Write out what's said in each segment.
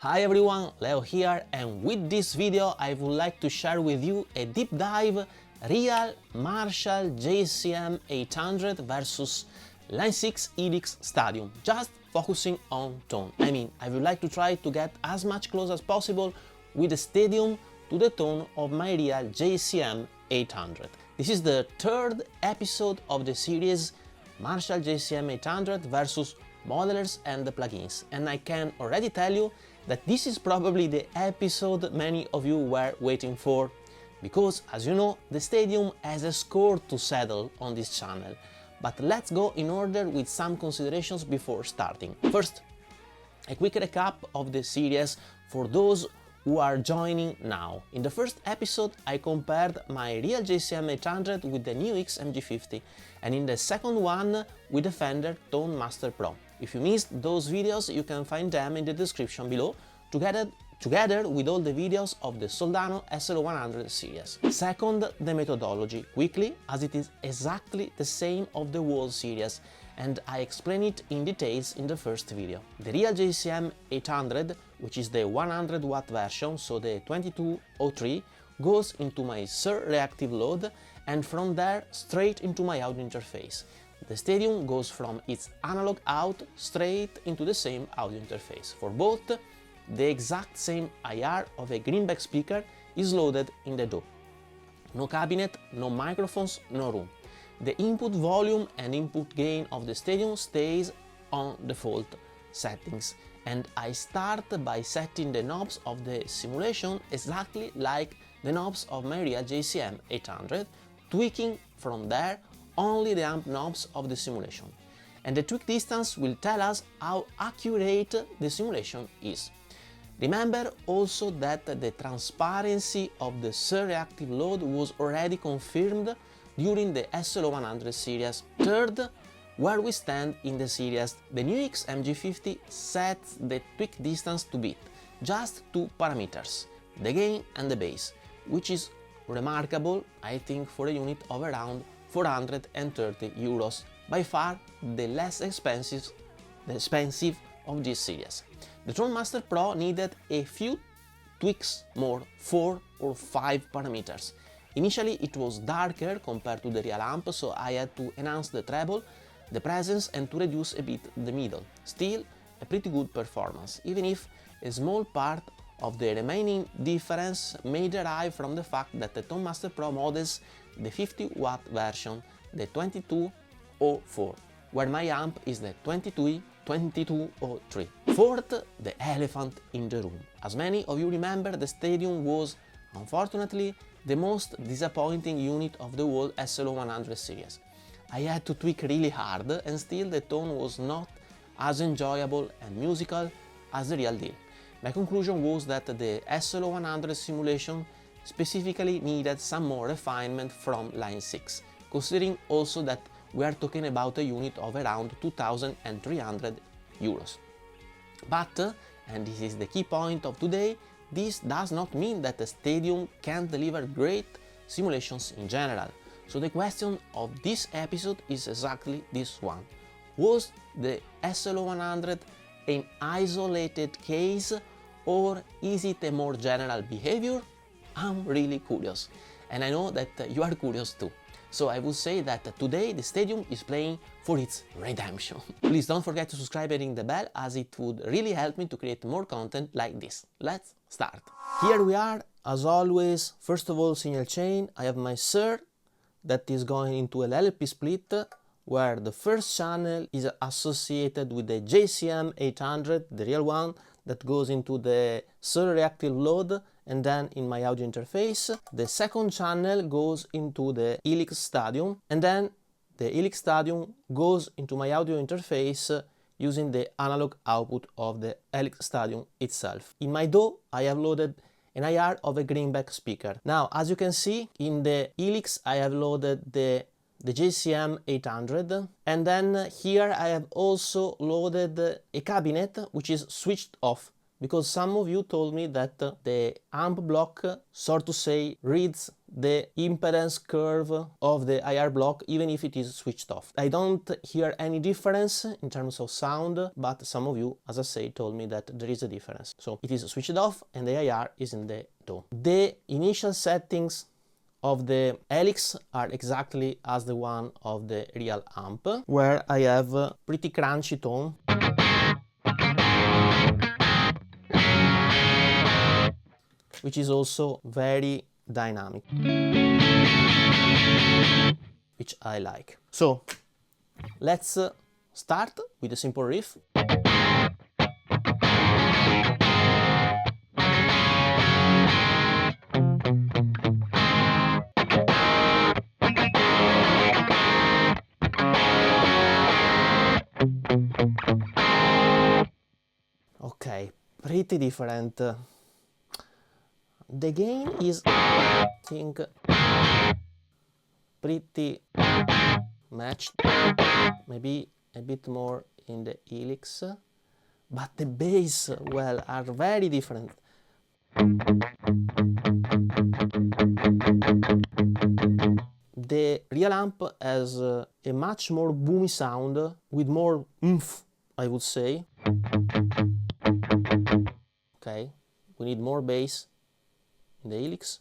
Hi everyone, Leo here, and with this video I would like to share with you a deep dive real Marshall JCM 800 versus Line 6 Helix Stadium, just focusing on tone. I would like to try to get as much close as possible with the Stadium to the tone of my real JCM 800. This is the third episode of the series Marshall JCM 800 versus modelers and the plugins, and I can already tell you that this is probably the episode many of you were waiting for, because as you know, the Stadium has a score to settle on this channel. But let's go in order with some considerations before starting. First, a quick recap of the series for those who are joining now. In the first episode I compared my real JCM 800 with the new MG50, and in the second one with the Fender Tone Master Pro. If you missed those videos, you can find them in the description below, together with all the videos of the Soldano SL100 series. Second, the methodology, quickly, as it is exactly the same of the whole series, and I explain it in details in the first video. The real JCM 800, which is the 100 watt version, so the 2203, goes into my SIR reactive load, and from there straight into my audio interface. The Stadium goes from its analog out straight into the same audio interface. For both, the exact same IR of a greenback speaker is loaded in the DAW. No cabinet, no microphones, no room. The input volume and input gain of the Stadium stays on default settings, and I start by setting the knobs of the simulation exactly like the knobs of my real JCM 800, tweaking from there only the amp knobs of the simulation. And the tweak distance will tell us how accurate the simulation is. Remember also that the transparency of the SIR reactive load was already confirmed during the SL100 series. Third, where we stand in the series, the new MG50 sets the tweak distance to beat just two parameters, the gain and the bass, which is remarkable, I think, for a unit of around 430 euros, by far the less expensive of this series. The Tone Master Pro needed a few tweaks more, 4 or 5 parameters. Initially it was darker compared to the real amp, so I had to enhance the treble, the presence, and to reduce a bit the middle. Still a pretty good performance, even if a small part of the remaining difference may derive from the fact that the Tone Master Pro models the 50 watt version, the 2204, where my amp is the 2203. Fourth, the elephant in the room. As many of you remember, the Stadium was, unfortunately, the most disappointing unit of the whole SL100 series. I had to tweak really hard, and still the tone was not as enjoyable and musical as the real deal. My conclusion was that the SL100 simulation specifically needed some more refinement from Line 6, considering also that we are talking about a unit of around 2,300 euros. But, and this is the key point of today, this does not mean that the Stadium can't deliver great simulations in general. So the question of this episode is exactly this one. Was the SL100 an isolated case, or is it a more general behavior? I'm really curious, and I know that you are curious too. So I would say that today the Stadium is playing for its redemption. Please don't forget to subscribe and ring the bell, as it would really help me to create more content like this. Let's start. Here we are, as always. First of all, signal chain. I have my SIR that is going into an LP split, where the first channel is associated with the JCM 800, the real one, that goes into the SIR reactive load, and then in my audio interface. The second channel goes into the Helix Stadium, and then the Helix Stadium goes into my audio interface using the analog output of the Helix Stadium itself. In my DAW, I have loaded an IR of a greenback speaker. Now, as you can see, in the Helix I have loaded the JCM 800, and then here I have also loaded a cabinet which is switched off because some of you told me that the amp block, so to say, reads the impedance curve of the IR block even if it is switched off. I don't hear any difference in terms of sound, but some of you, as I say, told me that there is a difference. So it is switched off and the IR is in the tone. The initial settings of the Helix are exactly as the one of the real amp, where I have a pretty crunchy tone, which is also very dynamic, which I like. So let's start with a simple riff. Okay, pretty different. The gain is, I think, pretty matched, maybe a bit more in the Helix, but the bass, well, are very different. The real amp has a much more boomy sound with more oomph, I would say. Okay, we need more bass in the Helix.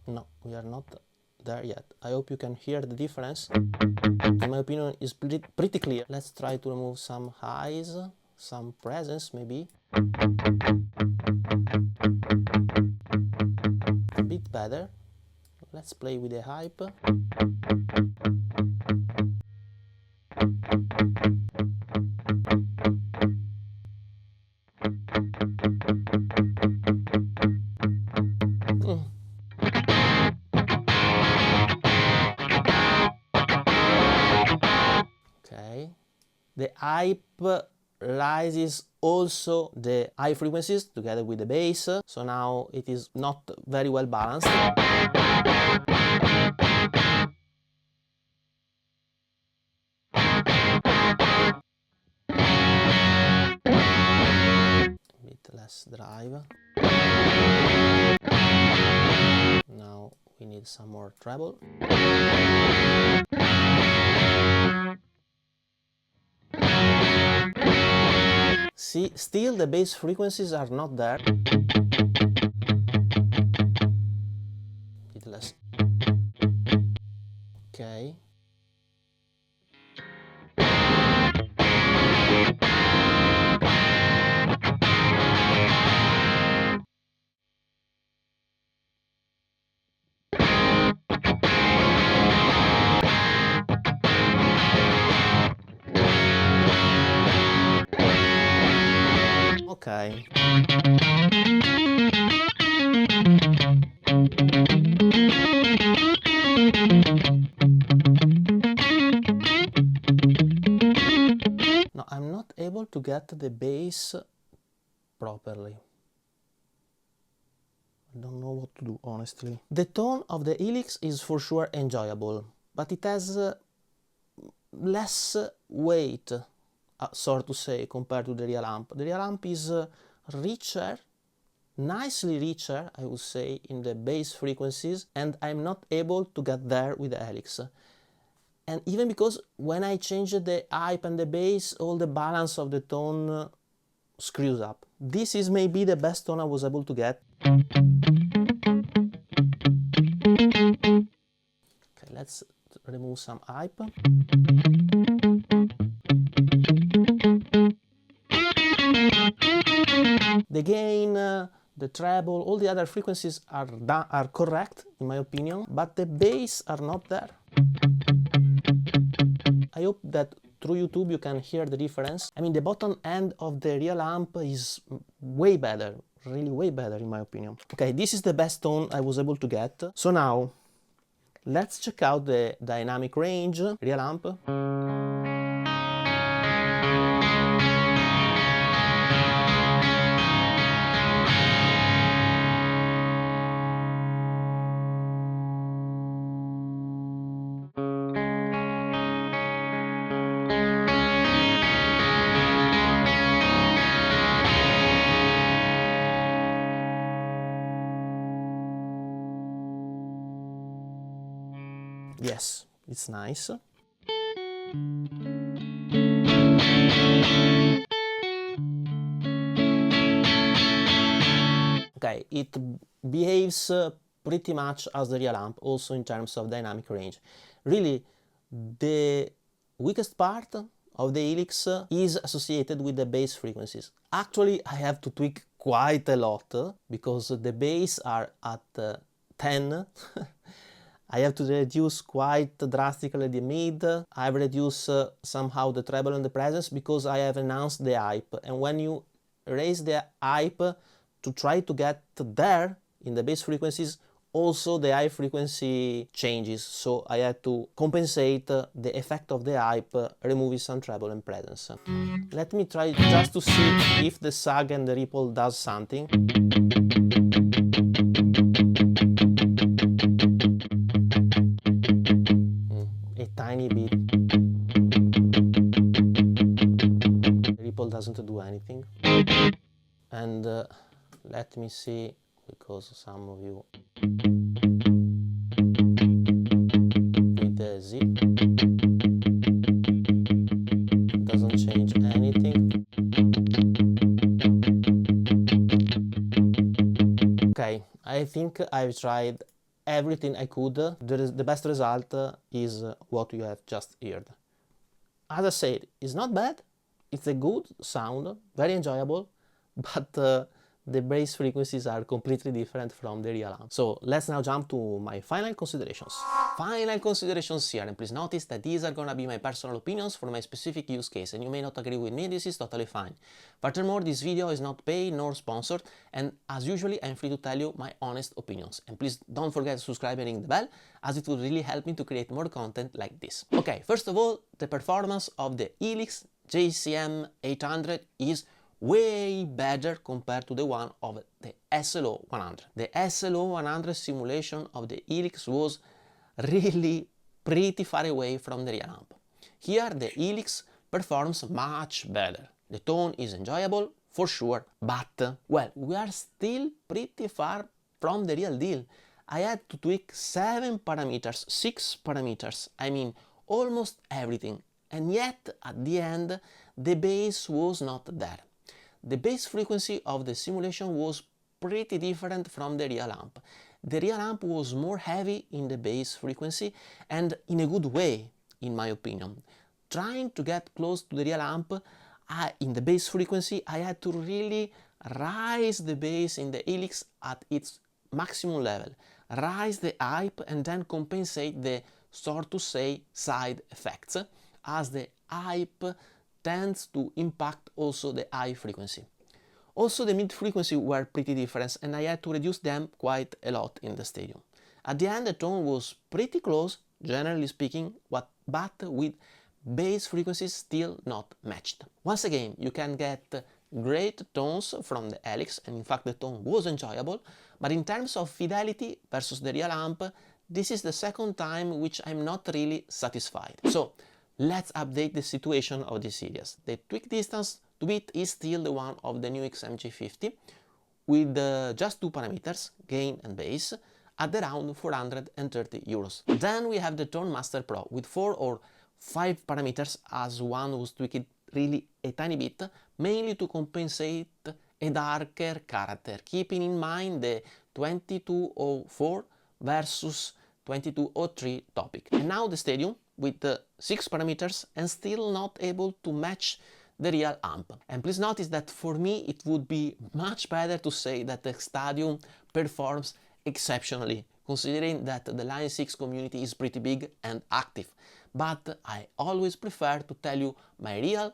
No, we are not there yet. I hope you can hear the difference. In my opinion, it's pretty clear. Let's try to remove some highs, some presence maybe. A bit better. Let's play with the hype. Okay. The hype rises also the high frequencies together with the bass, so now it is not very well balanced. A bit less drive. Now we need some more treble. See, still the bass frequencies are not there. Bit less. Okay. Okay. Now I'm not able to get the bass properly. I don't know what to do, honestly. The tone of the Helix is for sure enjoyable, but it has less weight, so to say, compared to the real amp. The real amp is richer, nicely richer, I would say, in the bass frequencies, and I'm not able to get there with the Helix. And even because when I change the hype and the bass, all the balance of the tone screws up. This is maybe the best tone I was able to get. Okay, let's remove some hype. The gain, the treble, all the other frequencies are correct in my opinion, but the bass are not there. I hope that through YouTube you can hear the difference. I mean, the bottom end of the real amp is way better, really way better in my opinion. Okay, this is the best tone I was able to get. So now, let's check out the dynamic range, real amp. Yes, it's nice. Okay, it behaves pretty much as the real amp, also in terms of dynamic range. Really, the weakest part of the Helix is associated with the bass frequencies. Actually, I have to tweak quite a lot because the bass are at 10. I have to reduce quite drastically the mid. I've reduced somehow the treble and the presence because I have enhanced the hype. And when you raise the hype to try to get there in the bass frequencies, also the high frequency changes. So I had to compensate the effect of the hype, removing some treble and presence. Let me try just to see if the sag and the ripple does something. A tiny bit. The ripple doesn't do anything. And let me see, because some of you with the Z doesn't change anything. Okay, I think I've tried everything I could. The best result is what you have just heard. As I said, it's not bad, it's a good sound, very enjoyable, but the bass frequencies are completely different from the real amp. So let's now jump to my final considerations. Final considerations here, and please notice that these are gonna be my personal opinions for my specific use case, and you may not agree with me, this is totally fine. Furthermore, this video is not paid nor sponsored, and as usually I'm free to tell you my honest opinions. And please don't forget to subscribe and ring the bell, as it will really help me to create more content like this. Okay, first of all, the performance of the Helix JCM 800 is way better compared to the one of the SLO 100. The SLO 100 simulation of the Helix was really pretty far away from the real amp. Here the Helix performs much better. The tone is enjoyable, for sure, but, well, we are still pretty far from the real deal. I had to tweak 7 parameters, 6 parameters, I mean almost everything, and yet at the end the bass was not there. The bass frequency of the simulation was pretty different from the real amp. The real amp was more heavy in the bass frequency, and in a good way, in my opinion. Trying to get close to the real amp, in the bass frequency, I had to really rise the bass in the Helix at its maximum level, rise the hype, and then compensate the, so to say, side effects, as the hype tends to impact also the high frequency. Also the mid frequency were pretty different, and I had to reduce them quite a lot in the stadium. At the end the tone was pretty close, generally speaking, but with bass frequencies still not matched. Once again, you can get great tones from the Helix, and in fact the tone was enjoyable, but in terms of fidelity versus the real amp, this is the second time which I'm not really satisfied. So let's update the situation of this series. The tweak distance to beat is still the one of the new XMG50 with just 2 parameters, gain and bass, at around 430 euros. Then we have the Tone Master Pro with 4 or 5 parameters, as one was tweaked really a tiny bit, mainly to compensate a darker character, keeping in mind the 2204 versus 2203 topic. And now the Stadium with 6 parameters and still not able to match the real amp. And please notice that for me it would be much better to say that the Stadium performs exceptionally, considering that the Line 6 community is pretty big and active. But I always prefer to tell you my real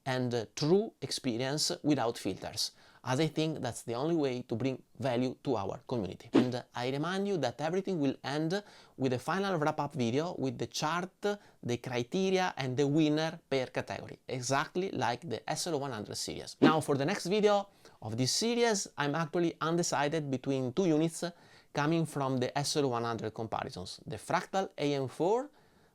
and true experience without filters, as I think that's the only way to bring value to our community. And I remind you that everything will end with a final wrap-up video with the chart, the criteria and the winner per category, exactly like the SL100 series. Now for the next video of this series, I'm actually undecided between 2 units coming from the SL100 comparisons, the Fractal AM4,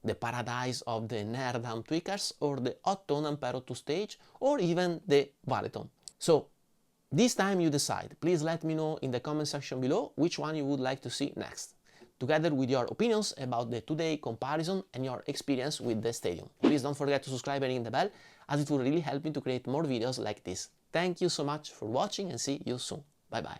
the Paradise of the Nerdam Tweakers, or the Hot Tone Ampero 2-stage, or even the Valitone. So this time you decide. Please let me know in the comment section below which one you would like to see next. together with your opinions about the two-day comparison and your experience with the Stadium. Please don't forget to subscribe and ring the bell, as it will really help me to create more videos like this. Thank you so much for watching and see you soon. Bye bye.